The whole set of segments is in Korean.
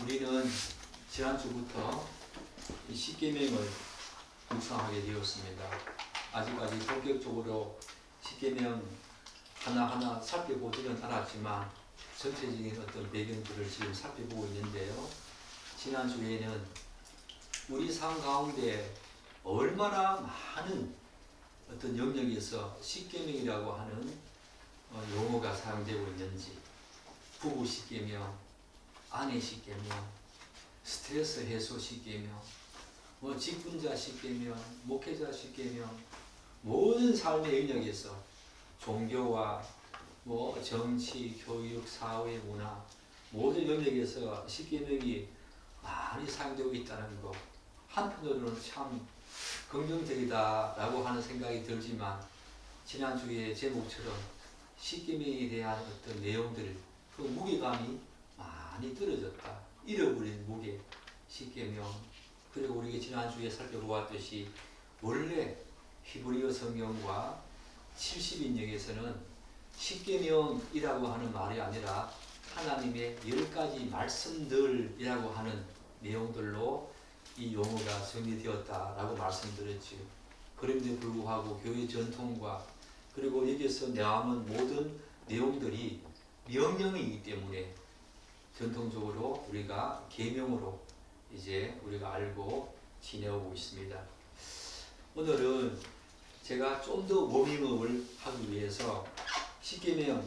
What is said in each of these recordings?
우리는 지난주부터 이 십계명을 묵상하게 되었습니다. 아직까지 본격적으로 십계명 하나하나 살펴보지는 않았지만 전체적인 어떤 배경들을 지금 살펴보고 있는데요. 지난주에는 우리 삶 가운데 얼마나 많은 어떤 영역에서 십계명이라고 하는 용어가 사용되고 있는지, 부부 십계명, 아내 십계명, 스트레스 해소 십계명, 직분자 십계명, 목회자 십계명, 모든 삶의 영역에서 종교와 정치, 교육, 사회, 문화 모든 영역에서 십계명이 많이 사용되고 있다는 것, 한편으로는 참 긍정적이다라고 하는 생각이 들지만, 지난주에 제목처럼 십계명에 대한 어떤 내용들, 그 무게감이 많이 떨어졌다. 잃어버린 무게, 십계명. 그리고 우리가 지난주에 살펴보았듯이 원래 히브리어 성경과 70인역에서는 십계명이라고 하는 말이 아니라 하나님의 10가지 말씀들이라고 하는 내용들로 이 용어가 정리되었다라고 말씀드렸지요. 그럼에도 불구하고 교회 전통과 그리고 여기서 나오는 모든 내용들이 명령이기 때문에 전통적으로 우리가 계명으로 이제 우리가 알고 지내오고 있습니다. 오늘은 제가 좀 더 워밍업을 하기 위해서 십계명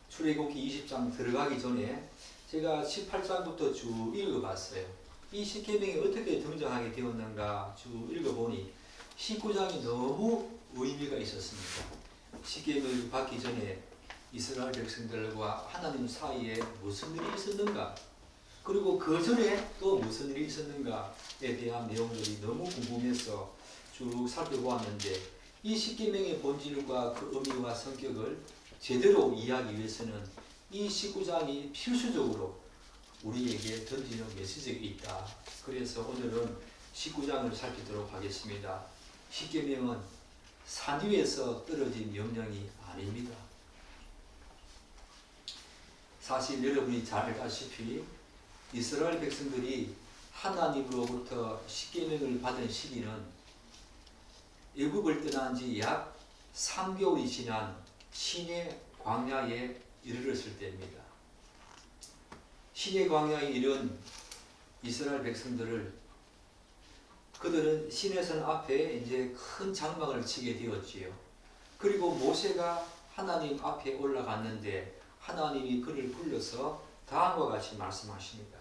출애굽기 20장 들어가기 전에 제가 18장부터 쭉 읽어봤어요. 이 십계명이 어떻게 등장하게 되었는가 쭉 읽어보니 19장이 너무 의미가 있었습니다. 십계명을 받기 전에 이스라엘 백성들과 하나님 사이에 무슨 일이 있었는가, 그리고 그 전에 또 무슨 일이 있었는가에 대한 내용들이 너무 궁금해서 쭉 살펴보았는데, 이 십계명의 본질과 그 의미와 성격을 제대로 이해하기 위해서는 이 19장이 필수적으로 우리에게 던지는 메시지가 있다. 그래서 오늘은 19장을 살피도록 하겠습니다. 십계명은 산 위에서 떨어진 명령이 아닙니다. 사실 여러분이 잘 알다시피 이스라엘 백성들이 하나님으로부터 십계명을 받은 시기는 애굽을 떠난 지 약 3개월이 지난 시내 광야에 이르렀을 때입니다. 시내 광야에 이른 이스라엘 백성들을 그들은 시내산 앞에 이제 큰 장막을 치게 되었지요. 그리고 모세가 하나님 앞에 올라갔는데 하나님이 그를 불러서 다음과 같이 말씀하십니다.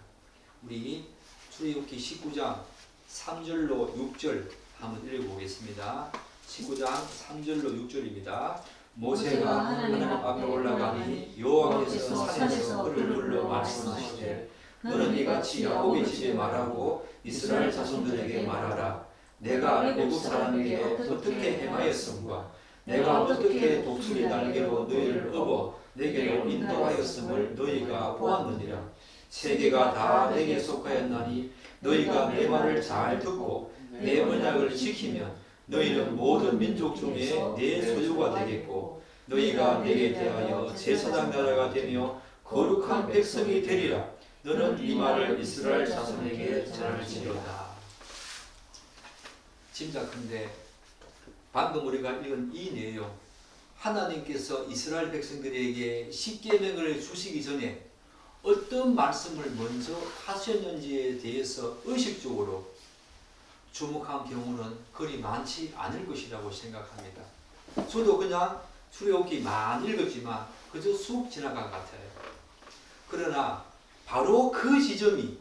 우리 출애굽기 19장 3절로 6절 한번 읽어보겠습니다. 19장 3절로 6절입니다. 모세가 하나님 앞에 올라가니 여호와께서 산에서 그를 불러 말씀하시되 너는 이같이 야곱의 집에 말하고 이스라엘 자손들에게 말하라. 내가 애굽 사람에게 어떻게 행하였음과 내가 어떻게 독수리 날개로 너희를 업어 내게로 인도하였음을 너희가 보았느니라. 세계가 다 내게 속하였나니 너희가 내 말을 잘 듣고 내 언약을 지키면 너희는 모든 민족 중에 내 소유가 되겠고 너희가 내게 대하여 제사장 나라가 되며 거룩한 백성이 되리라. 너는 이 말을 이스라엘 자손에게 전할지어다. 짐작컨대 방금 우리가 읽은 이 내용, 하나님께서 이스라엘 백성들에게 십계명을 주시기 전에 어떤 말씀을 먼저 하셨는지에 대해서 의식적으로 주목한 경우는 그리 많지 않을 것이라고 생각합니다. 저도 그냥 출애굽기만 읽었지만 그저 쑥 지나간 것 같아요. 그러나 바로 그 지점이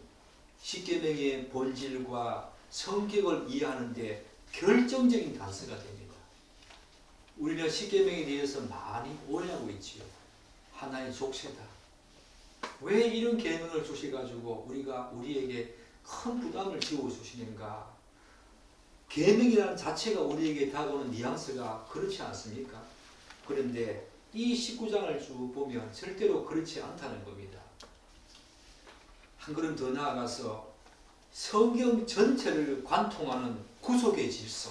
십계명의 본질과 성격을 이해하는 데 결정적인 단서가 됩니다. 우리는 십계명에 대해서 많이 오해하고 있지요. 하나의 족쇄다. 왜 이런 계명을 주셔가지고 우리에게 큰 부담을 지어주시는가? 계명이라는 자체가 우리에게 다가오는 뉘앙스가 그렇지 않습니까? 그런데 이 19장을 쭉 보면 절대로 그렇지 않다는 겁니다. 한 걸음 더 나아가서 성경 전체를 관통하는 구속의 질서,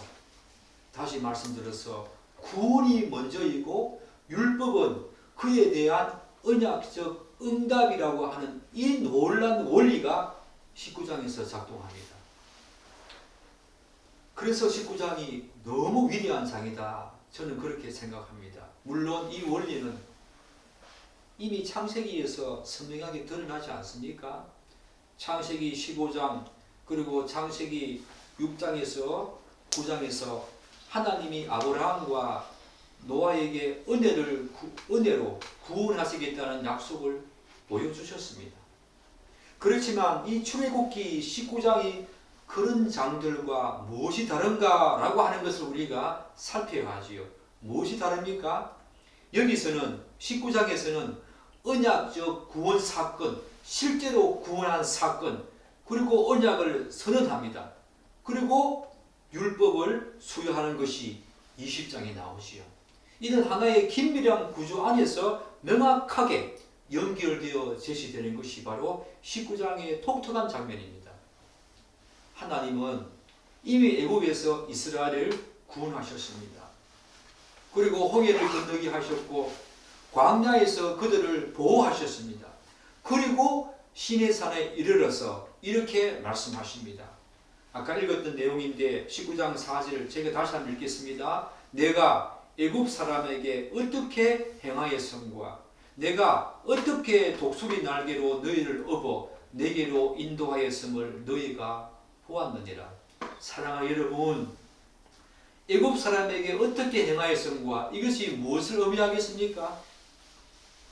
다시 말씀드려서 구원이 먼저이고 율법은 그에 대한 언약적 응답이라고 하는 이 놀라운 원리가 19장에서 작동합니다. 그래서 19장이 너무 위대한 장이다. 저는 그렇게 생각합니다. 물론 이 원리는 이미 창세기에서 선명하게 드러나지 않습니까? 창세기 15장 그리고 창세기 6장에서 9장에서 하나님이 아브라함과 노아에게 은혜로 구원하시겠다는 약속을 보여주셨습니다. 그렇지만 이 출애굽기 19장이 그런 장들과 무엇이 다른가 라고 하는 것을 우리가 살펴야지요. 무엇이 다릅니까? 여기서는 19장에서는 언약적 구원 사건, 실제로 구원한 사건, 그리고 언약을 선언합니다. 그리고 율법을 수여하는 것이 20장에 나오지요. 이는 하나의 긴밀한 구조 안에서 명확하게 연결되어 제시되는 것이 바로 19장의 독특한 장면입니다. 하나님은 이미 애굽에서 이스라엘을 구원하셨습니다. 그리고 홍해를 건너게 하셨고 광야에서 그들을 보호하셨습니다. 그리고 시내산에 이르러서 이렇게 말씀하십니다. 아까 읽었던 내용인데 19장 4절 제가 다시 한번 읽겠습니다. 내가 애굽 사람에게 어떻게 행하였음과 내가 어떻게 독수리 날개로 너희를 업어 내게로 인도하였음을 너희가 보았느니라. 사랑하는 여러분, 애굽 사람에게 어떻게 행하였음과 이것이 무엇을 의미하겠습니까?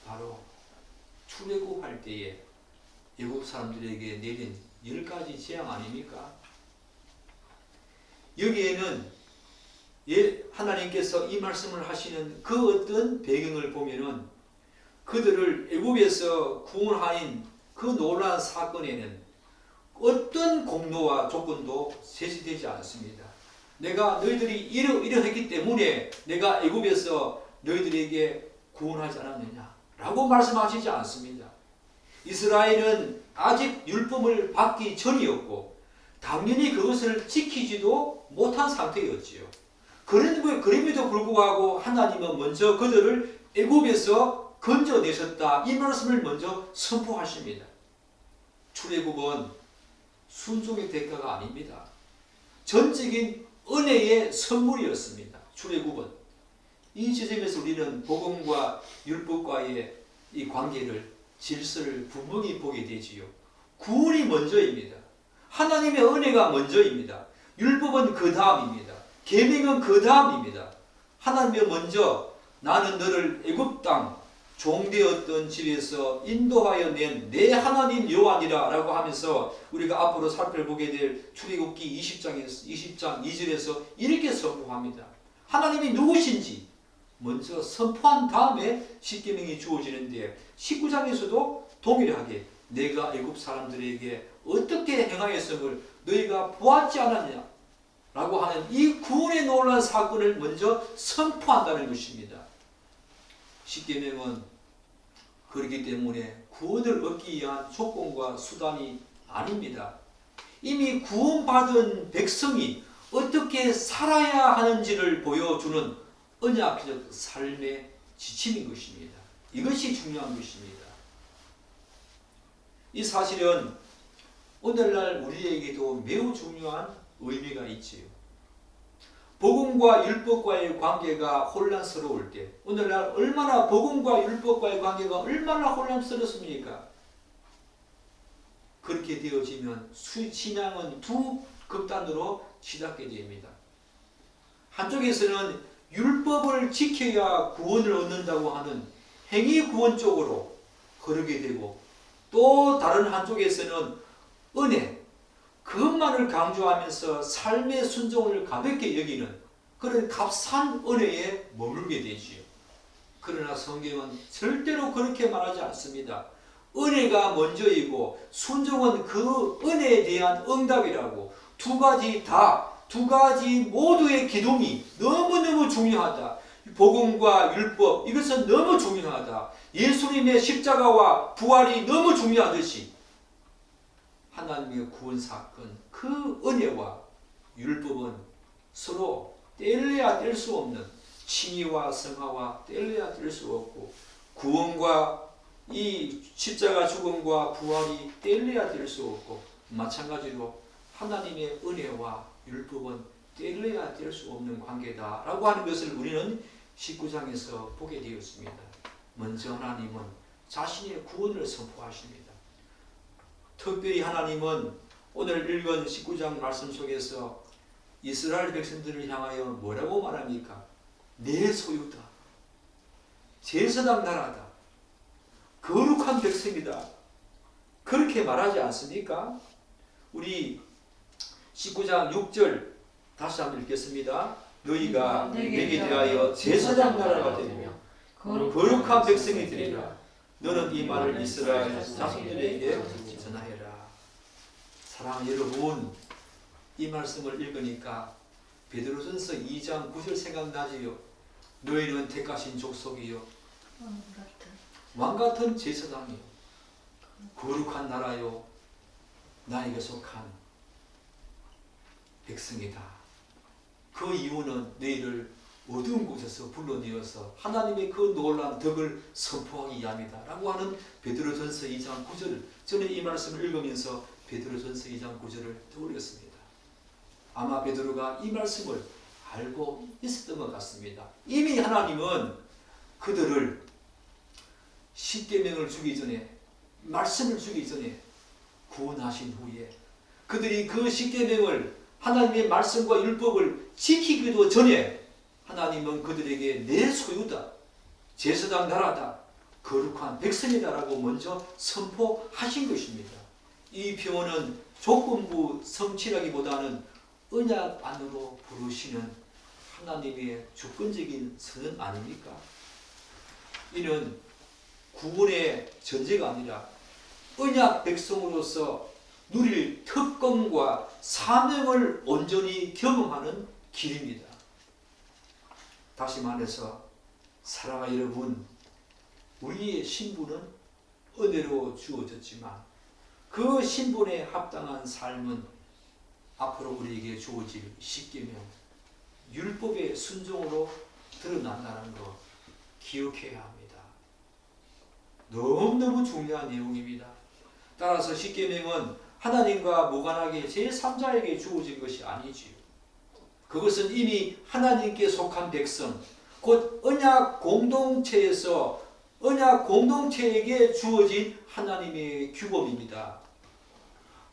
바로 출애굽할 때에 애굽 사람들에게 내린 10가지 재앙 아닙니까? 여기에는 하나님께서 이 말씀을 하시는 그 어떤 배경을 보면은 그들을 애굽에서 구원하인 그 놀라운 사건에는 어떤 공로와 조건도 제시되지 않습니다. 내가 너희들이 이러했기 때문에 내가 애굽에서 너희들에게 구원하지 않았느냐 라고 말씀하시지 않습니다. 이스라엘은 아직 율법을 받기 전이었고 당연히 그것을 지키지도 못한 상태였지요. 그럼에도 불구하고 하나님은 먼저 그들을 애굽에서 건져내셨다. 이 말씀을 먼저 선포하십니다. 출애굽은 순종의 대가가 아닙니다. 전적인 은혜의 선물이었습니다. 출애굽은. 이 지점에서 우리는 복음과 율법과의 이 관계를 질서를 분명히 보게 되지요. 구원이 먼저입니다. 하나님의 은혜가 먼저입니다. 율법은 그 다음입니다. 계명은 그 다음입니다. 하나님이 먼저 나는 너를 애굽 땅 종되었던 집에서 인도하여 낸 내 하나님 여호와니라 라고 하면서 우리가 앞으로 살펴보게 될 출애굽기 20장 2절에서 이렇게 선포합니다. 하나님이 누구신지 먼저 선포한 다음에 십계명이 주어지는데 19장에서도 동일하게 내가 애굽 사람들에게 어떻게 행하였음을 너희가 보았지 않았냐 라고 하는 이 구원의 놀라운 사건을 먼저 선포한다는 것입니다. 십계명은 그렇기 때문에 구원을 얻기 위한 조건과 수단이 아닙니다. 이미 구원받은 백성이 어떻게 살아야 하는지를 보여주는 언약적 삶의 지침인 것입니다. 이것이 중요한 것입니다. 이 사실은 오늘날 우리에게도 매우 중요한 의미가 있지요. 복음과 율법과의 관계가 혼란스러울 때, 오늘날 얼마나 복음과 율법과의 관계가 얼마나 혼란스럽습니까? 그렇게 되어지면 신앙은 두 극단으로 치닫게 됩니다. 한쪽에서는 율법을 지켜야 구원을 얻는다고 하는 행위 구원 쪽으로 흐르게 되고, 또 다른 한쪽에서는 은혜, 그것만을 강조하면서 삶의 순종을 가볍게 여기는 그런 값싼 은혜에 머물게 되지요. 그러나 성경은 절대로 그렇게 말하지 않습니다. 은혜가 먼저이고 순종은 그 은혜에 대한 응답이라고. 두 가지 모두의 기둥이 너무너무 중요하다. 복음과 율법, 이것은 너무 중요하다. 예수님의 십자가와 부활이 너무 중요하듯이 하나님의 구원 사건, 그 은혜와 율법은 서로 뗄래야 뗄 수 없는, 칭의와 성화와 뗄래야 뗄 수 없고, 구원과 이 십자가 죽음과 부활이 뗄래야 뗄 수 없고, 마찬가지로 하나님의 은혜와 율법은 떼려야 뗄 수 없는 관계다라고 하는 것을 우리는 19장에서 보게 되었습니다. 먼저 하나님은 자신의 구원을 선포하십니다. 특별히 하나님은 오늘 읽은 19장 말씀 속에서 이스라엘 백성들을 향하여 뭐라고 말합니까? 내 소유다. 제사장 나라다. 거룩한 백성이다. 그렇게 말하지 않습니까? 우리 19장 6절 다시 한번 읽겠습니다. 너희가 내게 대하여 제사장 나라가 되며 거룩한 백성이 되리라. 너는 이 말을 이스라엘 자손들에게 전하여라. 사랑하는 여러분, 이 말씀을 읽으니까 베드로전서 2장 9절 생각나지요. 너희는 택하신 족속이요 왕같은 제사장이요 거룩한 나라요 나에게 속한 백성이다. 그 이유는 너희를 어두운 곳에서 불러내어서 하나님의 그 놀라운 덕을 선포하기 위함이다 라고 하는 베드로전서 2장 9절, 저는 이 말씀을 읽으면서 베드로전서 2장 9절을 떠올렸습니다. 아마 베드로가 이 말씀을 알고 있었던 것 같습니다. 이미 하나님은 그들을 십계명을 주기 전에, 말씀을 주기 전에 구원하신 후에 그들이 그 십계명을, 하나님의 말씀과 율법을 지키기도 전에 하나님은 그들에게 내 소유다, 제사장 나라다, 거룩한 백성이다라고 먼저 선포하신 것입니다. 이 표현은 조건부 성취라기보다는 언약 안으로 부르시는 하나님의 주권적인 선언 아닙니까? 이는 구원의 전제가 아니라 언약 백성으로서 누릴 특권과 사명을 온전히 경험하는 길입니다. 다시 말해서 사랑하는 여러분, 우리의 신분은 은혜로 주어졌지만 그 신분에 합당한 삶은 앞으로 우리에게 주어질 십계명, 율법의 순종으로 드러난다는 거 기억해야 합니다. 너무너무 중요한 내용입니다. 따라서 십계명은 하나님과 무관하게 제3자에게 주어진 것이 아니지요. 그것은 이미 하나님께 속한 백성, 곧 언약 공동체에서 언약 공동체에게 주어진 하나님의 규범입니다.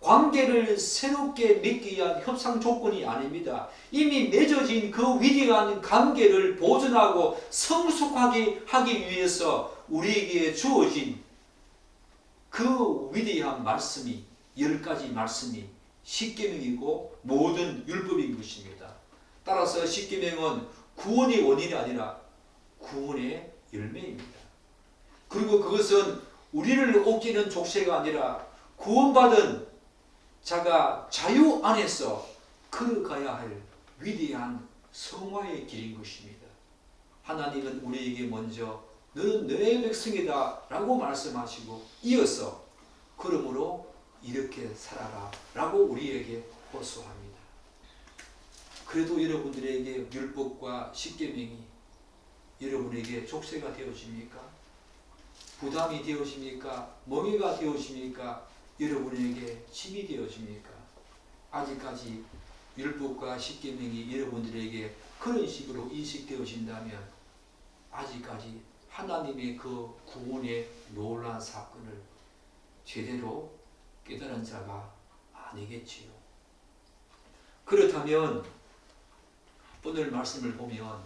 관계를 새롭게 맺기 위한 협상 조건이 아닙니다. 이미 맺어진 그 위대한 관계를 보존하고 성숙하게 하기 위해서 우리에게 주어진 그 위대한 말씀이 10가지 말씀이 십계명이고 모든 율법인 것입니다. 따라서 십계명은 구원의 원인이 아니라 구원의 열매입니다. 그리고 그것은 우리를 옥죄는 족쇄가 아니라 구원받은 자가 자유 안에서 걸어가야 할 위대한 성화의 길인 것입니다. 하나님은 우리에게 먼저 너는 내 백성이다 라고 말씀하시고 이어서 그러므로 이렇게 살아라 라고 우리에게 호소합니다. 그래도 여러분들에게 율법과 십계명이 여러분에게 족쇄가 되어집니까? 부담이 되어집니까? 멍해가 되어집니까? 여러분에게 짐이 되어집니까? 아직까지 율법과 십계명이 여러분들에게 그런 식으로 인식되어진다면 아직까지 하나님의 그 구원의 놀라운 사건을 제대로 깨달은 자가 아니겠지요. 그렇다면 오늘 말씀을 보면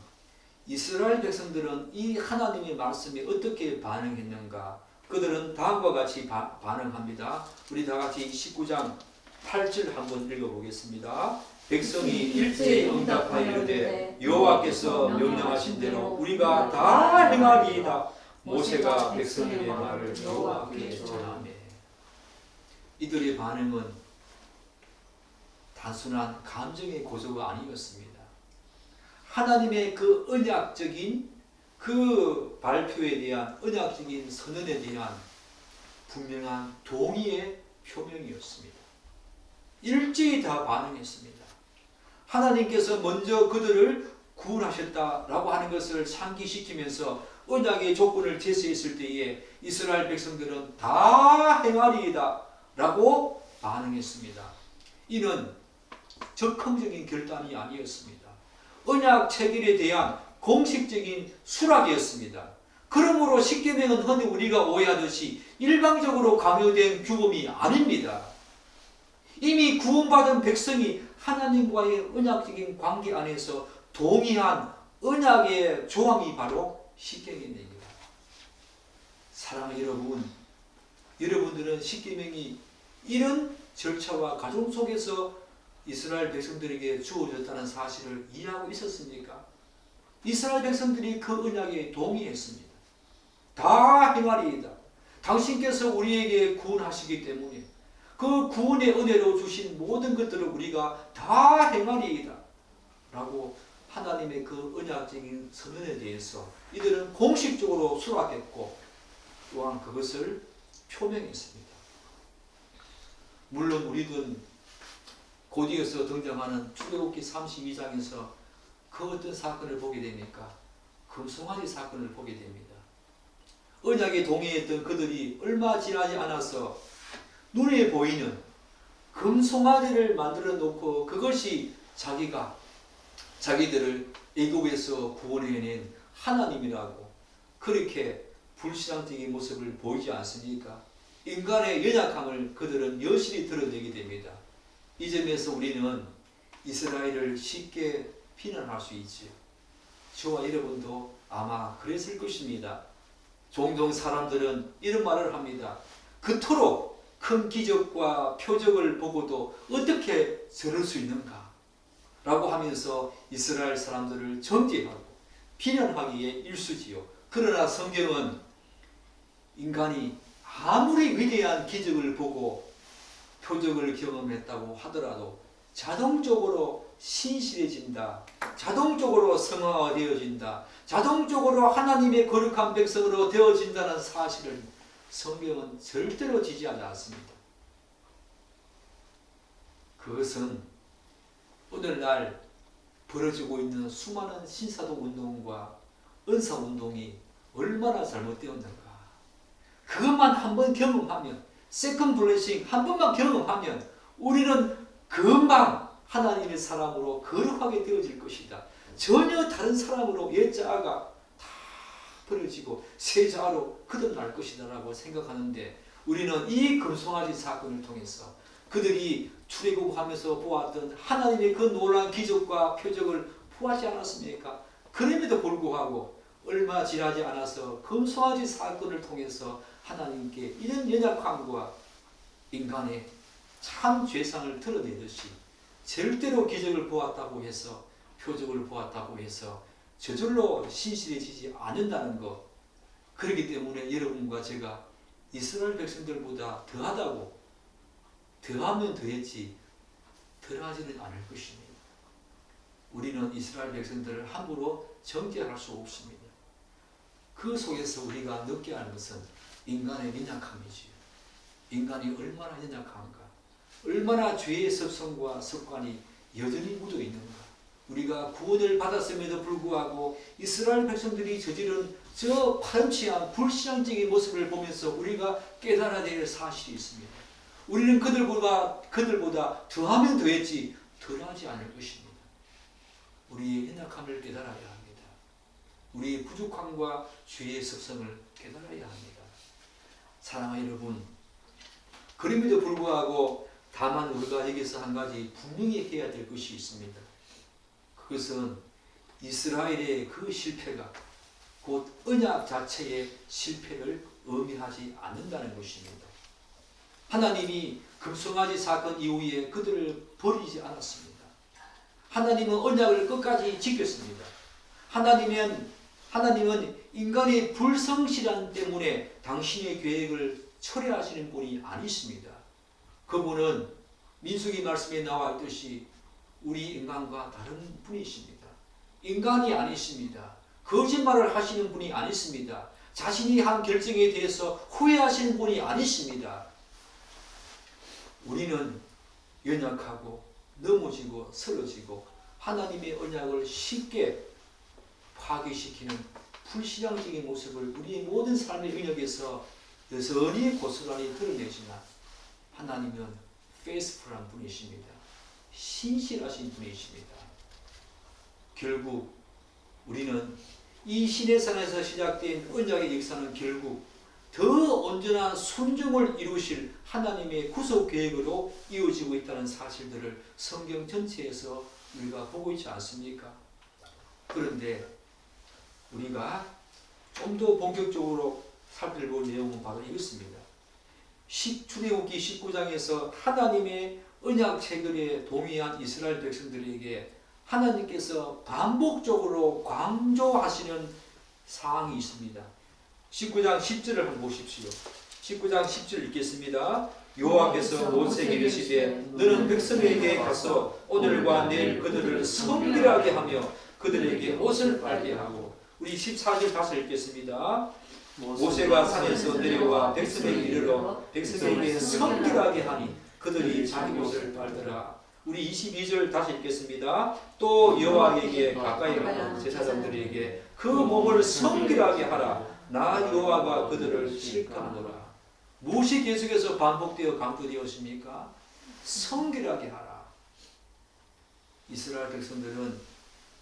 이스라엘 백성들은 이 하나님의 말씀에 어떻게 반응했는가? 그들은 다음과 같이 반응합니다. 우리 다 같이 19장 8절 한번 읽어보겠습니다. 백성이 일제히 응답하여 이르되 여호와께서 명령하신 대로 우리가 다 행하리이다. 모세가 백성들의 말을 여호와께 전하매. 이들의 반응은 단순한 감정의 고소가 아니었습니다. 하나님의 그 언약적인 그 발표에 대한 언약적인 선언에 대한 분명한 동의의 표명이었습니다. 일제히 다 반응했습니다. 하나님께서 먼저 그들을 구원하셨다라고 하는 것을 상기시키면서 언약의 조건을 제시했을 때에 이스라엘 백성들은 다 행하리이다 라고 반응했습니다. 이는 적극적인 결단이 아니었습니다. 언약 체결에 대한 공식적인 수락이었습니다. 그러므로 십계명은 흔히 우리가 오해하듯이 일방적으로 강요된 규범이 아닙니다. 이미 구원받은 백성이 하나님과의 언약적인 관계 안에서 동의한 언약의 조항이 바로 십계명입니다. 사랑하는 여러분, 여러분들은 십계명이 이런 절차와 과정 속에서 이스라엘 백성들에게 주어졌다는 사실을 이해하고 있었습니까? 이스라엘 백성들이 그 언약에 동의했습니다. 다 행하리이다. 당신께서 우리에게 구원하시기 때문에 그 구원의 은혜로 주신 모든 것들을 우리가 다 행하리이다 라고 하나님의 그 언약적인 선언에 대해서 이들은 공식적으로 수락했고 또한 그것을 표명했습니다. 물론 우리는 곧이어서 등장하는 출애굽기 32장에서 그 어떤 사건을 보게 됩니까? 금송아지 사건을 보게 됩니다. 언약에 동의했던 그들이 얼마 지나지 않아서 눈에 보이는 금송아지를 만들어 놓고 그것이 자기들을 애굽에서 구원해낸 하나님이라고 그렇게 불신앙적인 모습을 보이지 않습니까? 인간의 연약함을 그들은 여실히 드러내게 됩니다. 이 점에서 우리는 이스라엘을 쉽게 비난할 수 있지요. 저와 여러분도 아마 그랬을 것입니다. 종종 사람들은 이런 말을 합니다. 그토록 큰 기적과 표적을 보고도 어떻게 저럴 수 있는가? 라고 하면서 이스라엘 사람들을 정죄하고 비난하기에 일쑤지요. 그러나 성경은 인간이 아무리 위대한 기적을 보고 표적을 경험했다고 하더라도 자동적으로 신실해진다. 자동적으로 성화가 되어진다. 자동적으로 하나님의 거룩한 백성으로 되어진다는 사실을 성경은 절대로 지지하지 않습니다. 그것은 오늘날 벌어지고 있는 수많은 신사동 운동과 은사 운동이 얼마나 잘못되었는가. 그것만 한번 경험하면, 세컨 블레싱 한 번만 경험하면 우리는 금방 하나님의 사람으로 거룩하게 되어질 것이다. 전혀 다른 사람으로 옛자아가 다 버려지고 새자아로 거듭날 것이다 라고 생각하는데 우리는 이 금송아지 사건을 통해서 그들이 출애굽하면서 보았던 하나님의 그 놀라운 기적과 표적을 보았지 않았습니까? 그럼에도 불구하고 얼마 지나지 않아서 금송아지 사건을 통해서 하나님께 이런 연약함과 인간의 참 죄상을 드러내듯이 절대로 기적을 보았다고 해서 표적을 보았다고 해서 저절로 신실해지지 않는다는 것. 그렇기 때문에 여러분과 제가 이스라엘 백성들보다 더하면 더했지 덜하지는 않을 것입니다. 우리는 이스라엘 백성들을 함부로 정죄할 수 없습니다. 그 속에서 우리가 느껴야 하는 것은 인간의 연약함이지요. 인간이 얼마나 연약한가, 얼마나 죄의 습성과 습관이 여전히 묻어 있는가. 우리가 구원을 받았음에도 불구하고 이스라엘 백성들이 저지른 저 파렴치한 불신앙적인 모습을 보면서 우리가 깨달아야 될 사실이 있습니다. 우리는 그들보다 더하면 더했지 덜하지 않을 것입니다. 우리의 연약함을 깨달아야 합니다. 우리의 부족함과 죄의 습성을 깨달아야 합니다. 사랑하는 여러분, 그럼에도 불구하고 다만 우리가 여기서 한 가지 분명히 해야 될 것이 있습니다. 그것은 이스라엘의 그 실패가 곧 언약 자체의 실패를 의미하지 않는다는 것입니다. 하나님이 금송아지 사건 이후에 그들을 버리지 않았습니다. 하나님은 언약을 끝까지 지켰습니다. 하나님은 인간의 불성실함 때문에 당신의 계획을 철회하시는 분이 아니십니다. 그분은 민수기 말씀에 나와 있듯이 우리 인간과 다른 분이십니다. 인간이 아니십니다. 거짓말을 하시는 분이 아니십니다. 자신이 한 결정에 대해서 후회하시는 분이 아니십니다. 우리는 연약하고 넘어지고 쓰러지고 하나님의 언약을 쉽게 파괴시키는 불신앙적인 모습을 우리의 모든 삶의 영역에서 여전히 고스란히 드러내지만 하나님은 faithful한 분이십니다. 신실하신 분이십니다. 결국 우리는 이 시내산에서 시작된 언약의 역사는 결국 더 온전한 순종을 이루실 하나님의 구속 계획으로 이어지고 있다는 사실들을 성경 전체에서 우리가 보고 있지 않습니까? 그런데 우리가 좀 더 본격적으로 살펴볼 내용은 바로 이것입니다. 출애굽기 19장에서 하나님의 언약 체결에 동의한 이스라엘 백성들에게 하나님께서 반복적으로 강조하시는 사항이 있습니다. 19장 10절을 한번 보십시오. 19장 10절 읽겠습니다. 여호와께서 모세에게 이르시되 너는 백성에게 가서 오늘과 내일 그들을 성결하게 하며 그들에게 옷을 빨게 하고, 우리 14절 다시 읽겠습니다. 모세가 산에서 내려와 백성에게 이르러 백성에게 성결하게 하니 그들이 자기 옷을 빨더라. 우리 22절 다시 읽겠습니다. 또 여호와에게 가까이 가는 제사장들에게 그 몸을 성결하게 하라. 나 여호와가 그들을 칠까하노라. 무엇이 계속해서 반복되어 강조되었습니까? 성결하게 하라. 이스라엘 백성들은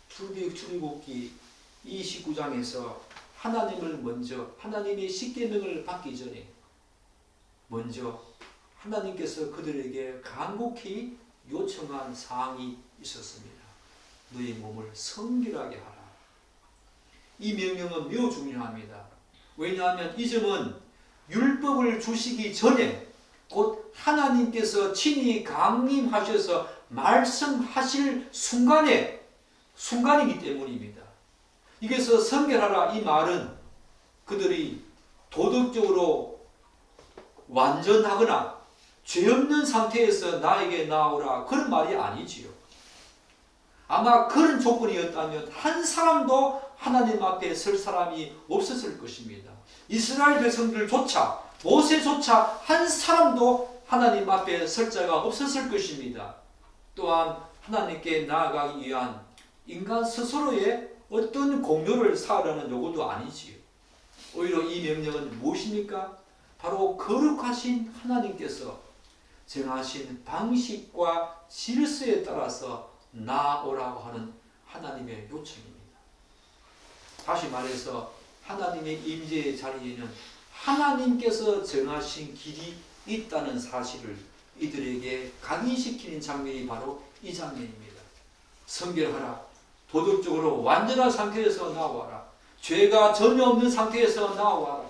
출애굽기 29장에서 하나님을 먼저, 하나님의 십계명을 받기 전에 먼저 하나님께서 그들에게 간곡히 요청한 사항이 있었습니다. 너희 몸을 성결하게 하라. 이 명령은 매우 중요합니다. 왜냐하면 이 점은 율법을 주시기 전에 곧 하나님께서 친히 강림하셔서 말씀하실 순간이기 때문입니다. 이게서 성결하라 이 말은 그들이 도덕적으로 완전하거나 죄 없는 상태에서 나에게 나오라 그런 말이 아니지요. 아마 그런 조건이었다면 한 사람도 하나님 앞에 설 사람이 없었을 것입니다. 이스라엘 백성들조차 모세조차 한 사람도 하나님 앞에 설 자가 없었을 것입니다. 또한 하나님께 나아가기 위한 인간 스스로의 어떤 공로를 쌓으라는 요구도 아니지요. 오히려 이 명령은 무엇입니까? 바로 거룩하신 하나님께서 정하신 방식과 질서에 따라서 나오라고 하는 하나님의 요청입니다. 다시 말해서 하나님의 임재의 자리에는 하나님께서 정하신 길이 있다는 사실을 이들에게 각인시키는 장면이 바로 이 장면입니다. 성결하라. 도덕적으로 완전한 상태에서 나와라. 죄가 전혀 없는 상태에서 나와라.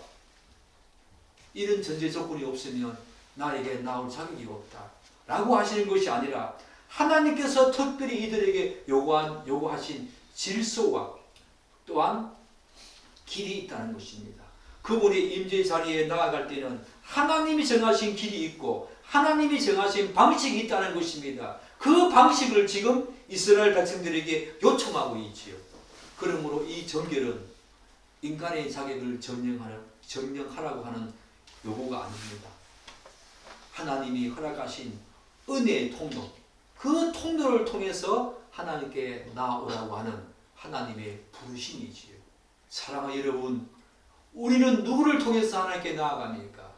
이런 전제 조건이 없으면 나에게 나올 자격이 없다 라고 하시는 것이 아니라 하나님께서 특별히 이들에게 요구하신 질서와 또한 길이 있다는 것입니다. 그분의 임재 자리에 나아갈 때는 하나님이 정하신 길이 있고 하나님이 정하신 방식이 있다는 것입니다. 그 방식을 지금 이스라엘 백성들에게 요청하고 있지요. 그러므로 이 정결은 인간의 자격을 점령하라고 하는 요구가 아닙니다. 하나님이 허락하신 은혜의 통로, 그 통로를 통해서 하나님께 나오라고 하는 하나님의 부르심이지요. 사랑하는 여러분, 우리는 누구를 통해서 하나님께 나아갑니까?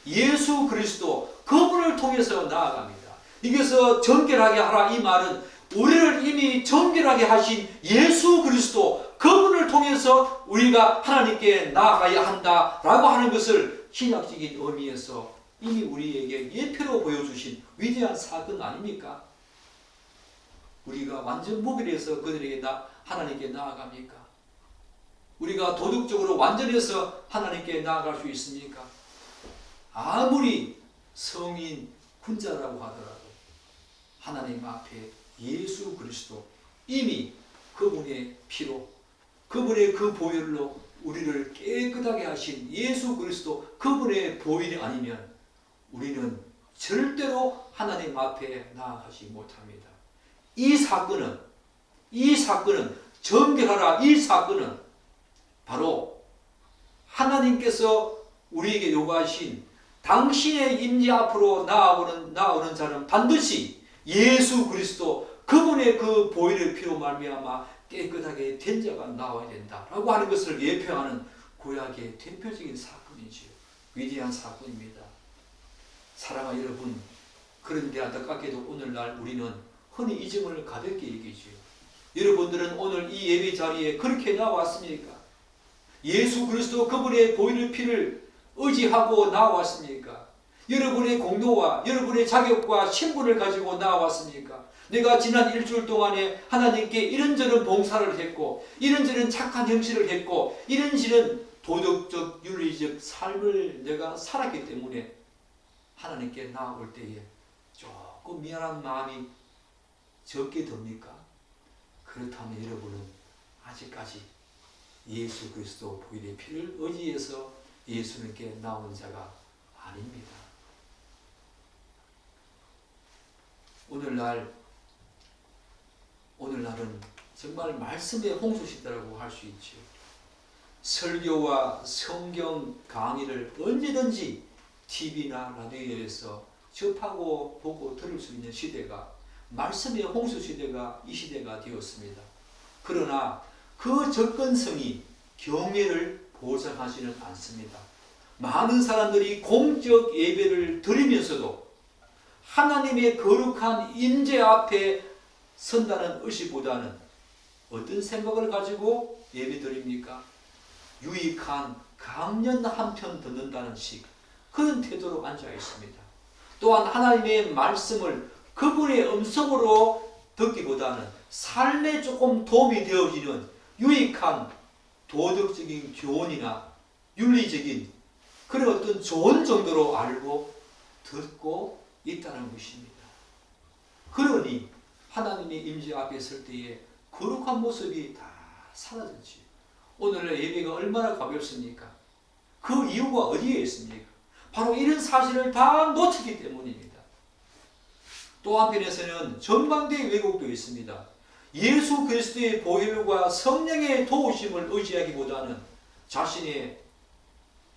예수 그리스도, 그분을 통해서 나아갑니다. 이게서 정결하게 하라 이 말은 우리를 이미 정결하게 하신 예수 그리스도, 그분을 통해서 우리가 하나님께 나아가야 한다라고 하는 것을 신학적인 의미에서 이미 우리에게 예표로 보여주신 위대한 사건 아닙니까? 우리가 완전 무결해서 그들에게 하나님께 나아갑니까? 우리가 도덕적으로 완전해서 하나님께 나아갈 수 있습니까? 아무리 성인 군자라고 하더라도 하나님 앞에 예수 그리스도 이미 그분의 피로, 그분의 그 보혈로 우리를 깨끗하게 하신 예수 그리스도, 그분의 보혈이 아니면 우리는 절대로 하나님 앞에 나아가지 못합니다. 이 사건은 정결하라 이 사건은 바로 하나님께서 우리에게 요구하신 당신의 임재 앞으로 나오는 자는 반드시 예수 그리스도, 그분의 그 보혈의 피로 말미암아 깨끗하게 된 자가 나와야 된다라고 하는 것을 예표하는 구약의 대표적인 사건이지요. 위대한 사건입니다. 사랑하는 여러분, 그런데 안타깝게도 오늘날 우리는 흔히 이 점을 가볍게 얘기지요. 여러분들은 오늘 이 예배 자리에 그렇게 나왔습니까? 예수 그리스도 그분의 보혈의 피를 의지하고 나왔습니까? 여러분의 공로와 여러분의 자격과 신분을 가지고 나왔습니까? 내가 지난 일주일 동안에 하나님께 이런저런 봉사를 했고 이런저런 착한 형식을 했고 이런저런 도덕적 윤리적 삶을 내가 살았기 때문에 하나님께 나아올 때에 조금 미안한 마음이 적게 듭니까? 그렇다면 여러분은 아직까지 예수 그리스도 보혈의 피를 의지해서 예수님께 나온 자가 아닙니다. 오늘날은 정말 말씀의 홍수시대라고 할 수 있죠. 설교와 성경 강의를 언제든지 TV나 라디오에서 접하고 보고 들을 수 있는 시대가 말씀의 홍수시대가 이 시대가 되었습니다. 그러나 그 접근성이 경외를 보장하지는 않습니다. 많은 사람들이 공적 예배를 드리면서도 하나님의 거룩한 임재 앞에 선다는 의식보다는 어떤 생각을 가지고 예배 드립니까? 유익한 강연 한 편 듣는다는 식, 그런 태도로 앉아 있습니다. 또한 하나님의 말씀을 그분의 음성으로 듣기보다는 삶에 조금 도움이 되어지는 유익한 도덕적인 교훈이나 윤리적인 그런 어떤 좋은 정도로 알고 듣고 있다는 것입니다. 그러니 하나님의 임재 앞에 설 때에 거룩한 모습이 다 사라졌지. 오늘의 예배가 얼마나 가볍습니까? 그 이유가 어디에 있습니까? 바로 이런 사실을 다 놓치기 때문입니다. 또 한편에서는 전망대의 왜곡도 있습니다. 예수 그리스도의 보혈과 성령의 도우심을 의지하기보다는 자신의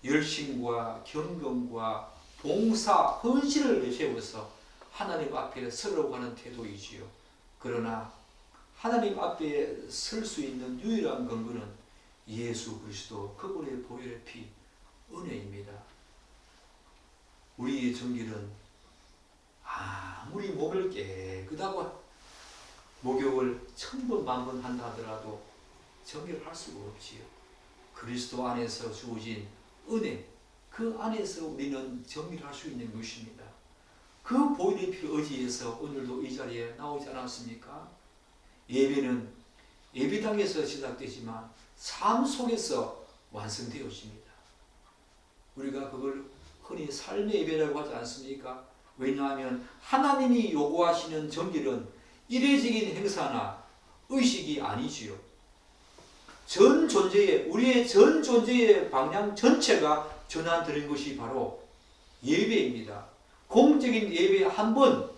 열심과 경건과 봉사, 헌신을 내세워서 하나님 앞에 서려고 하는 태도이지요. 그러나 하나님 앞에 설 수 있는 유일한 근거는 예수 그리스도 그분의 보혈의 피, 은혜입니다. 우리의 정결은 아무리 몸을 깨끗하고 목욕을 1000번 만번 한다 하더라도 정결할 수가 없지요. 그리스도 안에서 주어진 은혜, 그 안에서 우리는 정결할 수 있는 것입니다. 그 보혈의 피를 의지해서 오늘도 이 자리에 나오지 않았습니까? 예배는 예배당에서 시작되지만 삶 속에서 완성되어집니다. 우리가 그걸 흔히 삶의 예배라고 하지 않습니까? 왜냐하면 하나님이 요구하시는 정결은 이례적인 행사나 의식이 아니지요. 전 존재의, 우리의 전 존재의 방향 전체가 전환되는 것이 바로 예배입니다. 공적인 예배 한 번,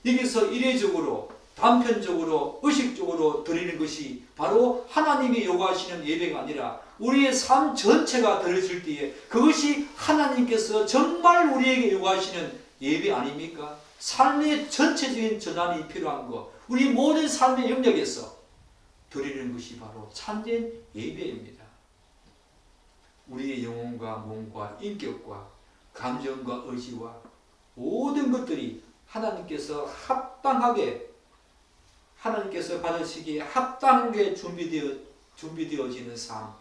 여기서 이례적으로, 단편적으로, 의식적으로 드리는 것이 바로 하나님이 요구하시는 예배가 아니라 우리의 삶 전체가 드려질 때에 그것이 하나님께서 정말 우리에게 요구하시는 예배 아닙니까? 삶의 전체적인 전환이 필요한 것, 우리 모든 삶의 영역에서 드리는 것이 바로 참된 예배입니다. 우리의 영혼과 몸과 인격과 감정과 의지와 모든 것들이 하나님께서 합당하게, 하나님께서 받으시기에 합당하게 준비되어지는 삶,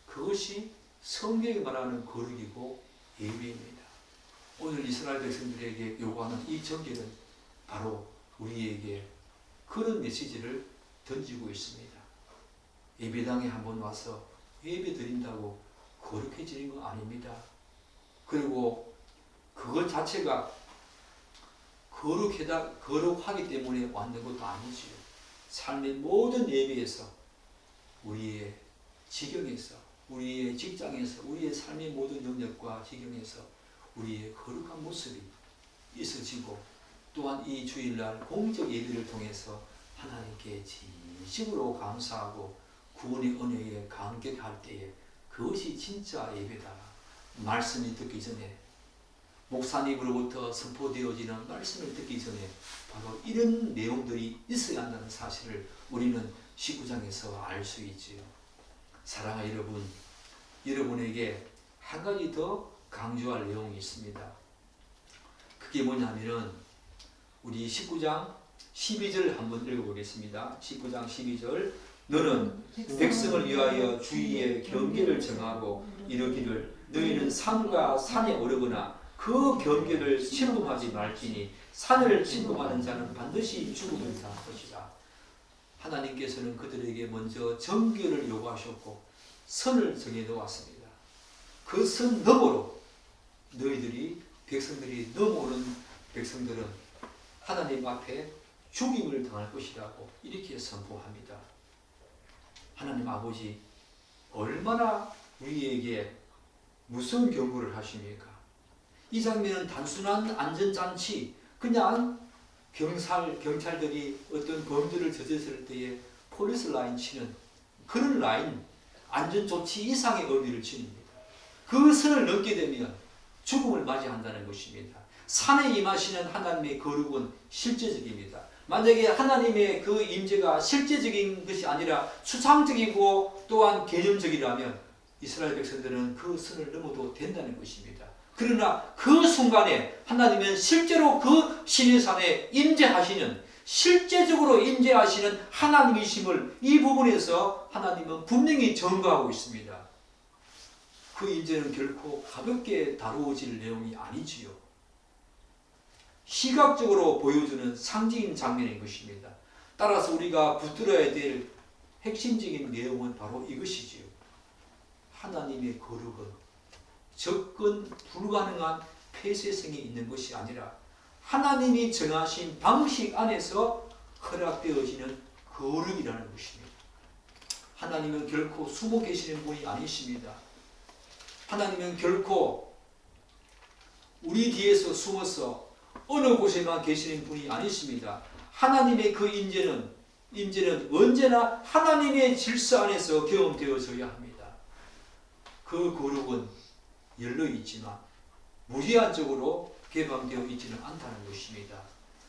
그것이 성경이 말하는 거룩이고 예배입니다. 오늘 이스라엘 백성들에게 요구하는 이 정결은 바로 우리에게 그런 메시지를 던지고 있습니다. 예배당에 한번 와서 예배 드린다고 거룩해지는 거 아닙니다. 그리고 그것 자체가 거룩하기 때문에 왔는 것도 아니지요. 삶의 모든 예배에서, 우리의 지경에서, 우리의 직장에서, 우리의 삶의 모든 영역과 지경에서 우리의 거룩한 모습이 있어지고, 또한 이 주일날 공적 예배를 통해서 하나님께 진심으로 감사하고 구원의 은혜에 감격할 때에 그것이 진짜 예배다. 말씀이 듣기 전에, 목사님으로부터 선포되어지는 말씀을 듣기 전에 바로 이런 내용들이 있어야 한다는 사실을 우리는 19장에서 알 수 있지요. 사랑하는 여러분, 여러분에게 한 가지 더 강조할 내용이 있습니다. 그게 뭐냐면은 우리 19장 12절 한번 읽어보겠습니다. 19장 12절 너는 백성을 위하여 주위에 경계를 정하고 이르기를 너희는 산과 산에 오르거나 그 경계를 침범하지 말지니 산을 침범하는 자는 반드시 죽음을 당할 것이다. 하나님께서는 그들에게 먼저 정결을 요구하셨고 선을 정해 놓았습니다. 그 선 너머로 너희들이 백성들이 넘어오는 백성들은 하나님 앞에 죽임을 당할 것이라고 이렇게 선포합니다. 하나님 아버지 얼마나 우리에게 무서운 경고를 하십니까? 이 장면은 단순한 안전장치, 그냥 경찰들이 어떤 범죄를 저질렀을 때에 폴리스 라인 치는 그런 라인, 안전조치 이상의 의미를 지닙니다. 그 선을 넘게 되면 죽음을 맞이한다는 것입니다. 산에 임하시는 하나님의 거룩은 실제적입니다. 만약에 하나님의 그 임재가 실제적인 것이 아니라 추상적이고 또한 개념적이라면 이스라엘 백성들은 그 선을 넘어도 된다는 것입니다. 그러나 그 순간에 하나님은 실제로 그 시내산에 임재하시는, 실제적으로 임재하시는 하나님이심을 이 부분에서 하나님은 분명히 전가하고 있습니다. 그 임재는 결코 가볍게 다루어질 내용이 아니지요. 시각적으로 보여주는 상징인 장면인 것입니다. 따라서 우리가 붙들어야 될 핵심적인 내용은 바로 이것이지요. 하나님의 거룩은 접근 불가능한 폐쇄성이 있는 것이 아니라 하나님이 정하신 방식 안에서 허락되어지는 거룩이라는 것입니다. 하나님은 결코 숨어 계시는 분이 아니십니다. 하나님은 결코 우리 뒤에서 숨어서 어느 곳에만 계시는 분이 아니십니다. 하나님의 그 임재는 언제나 하나님의 질서 안에서 경험되어져야 합니다. 그 거룩은 열려있지만 무제한적으로 개방되어 있지는 않다는 것입니다.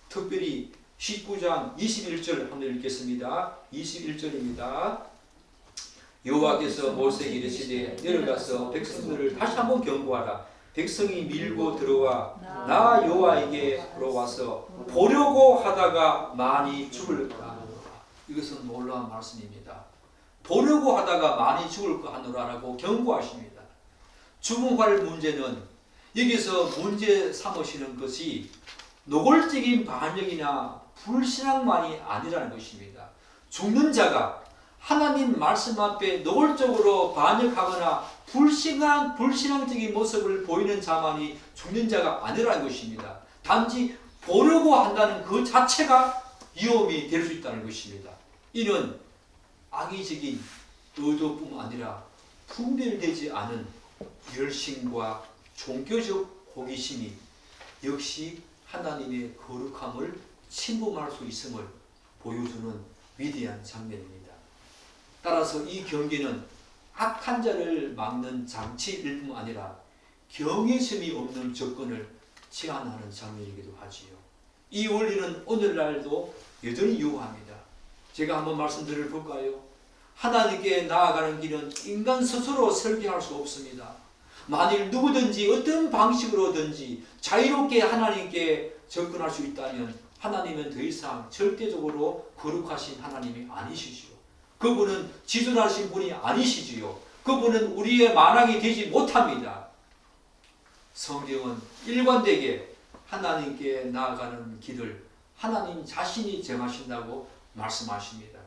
특별히 19장 21절 한번 읽겠습니다. 21절입니다. 여호와께서 모세에게 이르시되 내려가서 백성들을 다시 한번 경고하라. 백성이 밀고 들어와 나 여호와에게로 와서 보려고 하다가 많이 죽을 까 하노라. 이것은 놀라운 말씀입니다. 보려고 하다가 많이 죽을 까 하노라라고 경고하십니다. 주목할 문제는 여기서 문제 삼으시는 것이 노골적인 반역이나 불신앙만이 아니라는 것입니다. 죽는 자가 하나님 말씀 앞에 노골적으로 반역하거나 불신앙적인 모습을 보이는 자만이 죽는 자가 아니라는 것입니다. 단지 보려고 한다는 그 자체가 위험이 될 수 있다는 것입니다. 이는 악의적인 의도뿐만 아니라 분별되지 않은 열심과 종교적 호기심이 역시 하나님의 거룩함을 침범할 수 있음을 보여주는 위대한 장면입니다. 따라서 이 경계는 악한 자를 막는 장치일 뿐 아니라 경외심이 없는 접근을 제한하는 장면이기도 하지요. 이 원리는 오늘날도 여전히 유효합니다. 제가 한번 말씀드려 볼까요? 하나님께 나아가는 길은 인간 스스로 설계할 수 없습니다. 만일 누구든지 어떤 방식으로든지 자유롭게 하나님께 접근할 수 있다면 하나님은 더 이상 절대적으로 거룩하신 하나님이 아니시지요. 그분은 지존하신 분이 아니시지요. 그분은 우리의 만왕이 되지 못합니다. 성경은 일관되게 하나님께 나아가는 길을 하나님 자신이 정하신다고 말씀하십니다.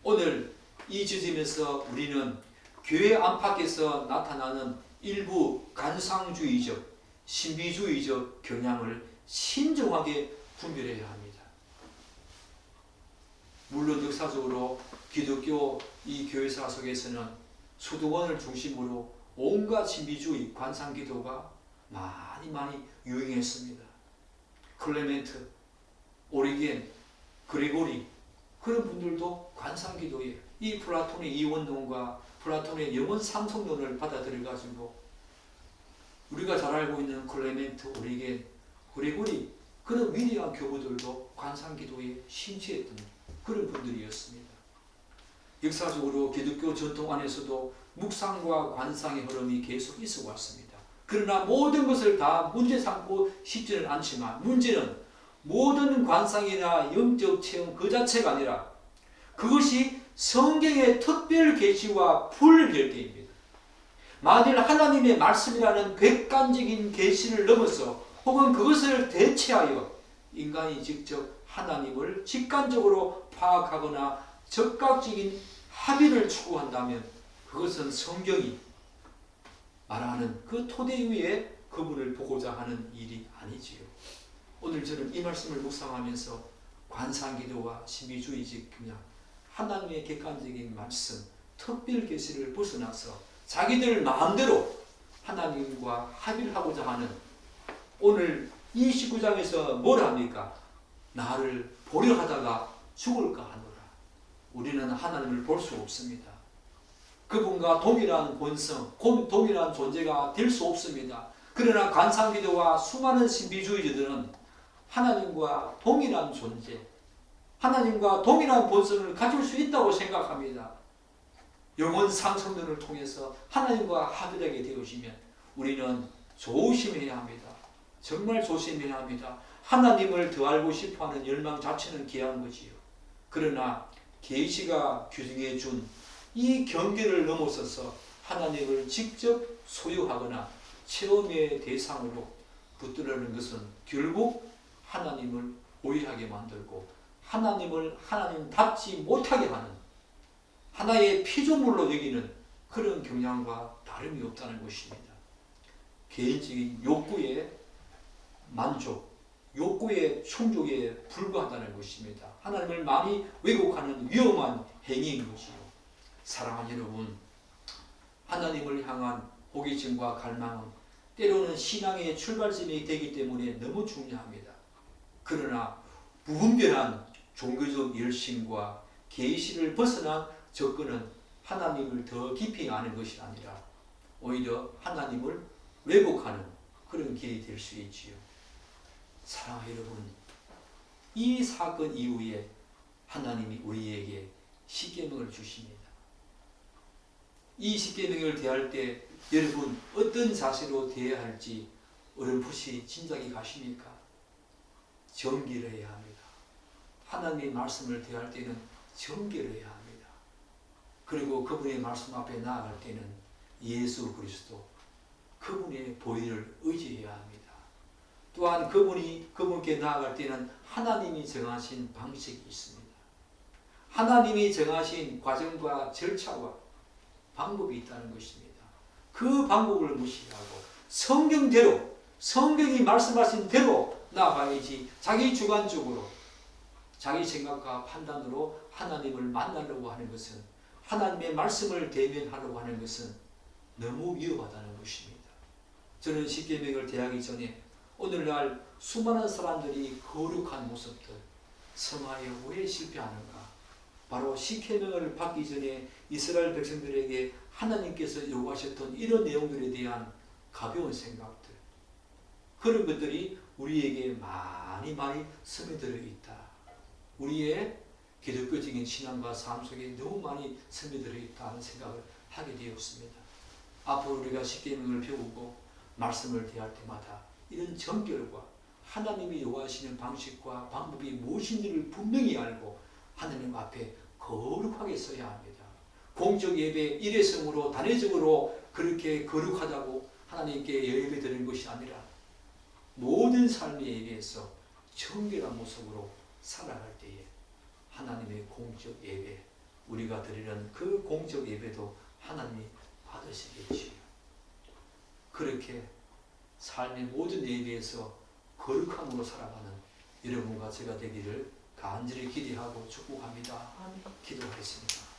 오늘 이 지점에서 우리는 교회 안팎에서 나타나는 일부 관상주의적, 신비주의적 경향을 신중하게 분별해야 합니다. 물론 역사적으로 기독교 이 교회사 속에서는 수도원을 중심으로 온갖 신비주의, 관상기도가 많이 유행했습니다. 클레멘트, 오리겐, 그레고리 그런 분들도 관상기도에 이 플라톤의 이원론과 플라톤의 영원 상속론을 받아들여가지고 우리가 잘 알고 있는 클레멘트, 오리겐, 그레고리 그런 위대한 교부들도 관상기도에 심취했던 그런 분들이었습니다. 역사적으로 기독교 전통 안에서도 묵상과 관상의 흐름이 계속 있어 왔습니다. 그러나 모든 것을 다 문제 삼고 싶지는 않지만 문제는 모든 관상이나 영적 체험 그 자체가 아니라 그것이 성경의 특별 계시와 분리될 때입니다. 만일 하나님의 말씀이라는 객관적인 계시를 넘어서 혹은 그것을 대체하여 인간이 직접 하나님을 직관적으로 파악하거나 적극적인 합의를 추구한다면 그것은 성경이 말하는 그 토대 위에 그분을 보고자 하는 일이 아니지요. 오늘 저는 이 말씀을 묵상하면서 관상기도와 신비주의적 그냥 하나님의 객관적인 말씀, 특별 계시를 벗어나서 자기들 마음대로 하나님과 합의를 하고자 하는 오늘 이 19장에서 뭘 합니까? 나를 보려 하다가 죽을까 하노라. 우리는 하나님을 볼 수 없습니다. 그분과 동일한 본성, 동일한 존재가 될 수 없습니다. 그러나 관상기도와 수많은 신비주의자들은 하나님과 동일한 존재, 하나님과 동일한 본성을 가질 수 있다고 생각합니다. 영혼 상승론을 통해서 하나님과 합일하게 되어지면 우리는 조심해야 합니다. 정말 조심해야 합니다. 하나님을 더 알고 싶어하는 열망 자체는 귀한 거지요. 그러나 계시가 규정해 준 이 경계를 넘어서서 하나님을 직접 소유하거나 체험의 대상으로 붙들려는 것은 결국 하나님을 오해하게 만들고 하나님을 하나님답지 못하게 하는 하나의 피조물로 여기는 그런 경향과 다름이 없다는 것입니다. 개인적인 욕구의 만족, 욕구의 충족에 불과하다는 것입니다. 하나님을 많이 왜곡하는 위험한 행위인 것이요. 사랑하는 여러분, 하나님을 향한 호기심과 갈망은 때로는 신앙의 출발점이 되기 때문에 너무 중요합니다. 그러나 무분별한 종교적 열심과 계시를 벗어난 접근은 하나님을 더 깊이 아는 것이 아니라 오히려 하나님을 왜곡하는 그런 길이 될 수 있지요. 사랑하는 여러분, 이 사건 이후에 하나님이 우리에게 십계명을 주십니다. 이 십계명을 대할 때 여러분 어떤 자세로 대해야 할지 어렴풋이 짐작이 가십니까? 정기를 해야 합니다. 하나님의 말씀을 대할 때는 정기를 해야 합니다. 그리고 그분의 말씀 앞에 나아갈 때는 예수 그리스도 그분의 보혈을 의지해야 합니다. 또한 그분께 나아갈 때는 하나님이 정하신 방식이 있습니다. 하나님이 정하신 과정과 절차와 방법이 있다는 것입니다. 그 방법을 무시하고 성경대로 성경이 말씀하신 대로 나아가야지 자기 주관적으로 자기 생각과 판단으로 하나님을 만나려고 하는 것은 하나님의 말씀을 대면하려고 하는 것은 너무 위험하다는 것입니다. 저는 십계명을 대하기 전에 오늘날 수많은 사람들이 거룩한 모습들 성화에 왜 실패하는가? 바로 십계명을 받기 전에 이스라엘 백성들에게 하나님께서 요구하셨던 이런 내용들에 대한 가벼운 생각들, 그런 것들이 우리에게 많이 스며들어 있다. 우리의 기독교적인 신앙과 삶 속에 너무 많이 스며들어 있다는 생각을 하게 되었습니다. 앞으로 우리가 십계명을 배우고 말씀을 대할 때마다 이런 정결과 하나님이 요구하시는 방식과 방법이 무엇인지를 분명히 알고 하나님 앞에 거룩하게 서야 합니다. 공적 예배 일회성으로 단회적으로 그렇게 거룩하다고 하나님께 예배 드리는 것이 아니라 모든 삶의 예배에서 정결한 모습으로 살아갈 때에 하나님의 공적 예배, 우리가 드리는 그 공적 예배도 하나님이 받으시겠지요. 그렇게 삶의 모든 예배에서 거룩함으로 살아가는 여러분과 제가 되기를 간절히 기대하고 축복합니다. 기도하겠습니다.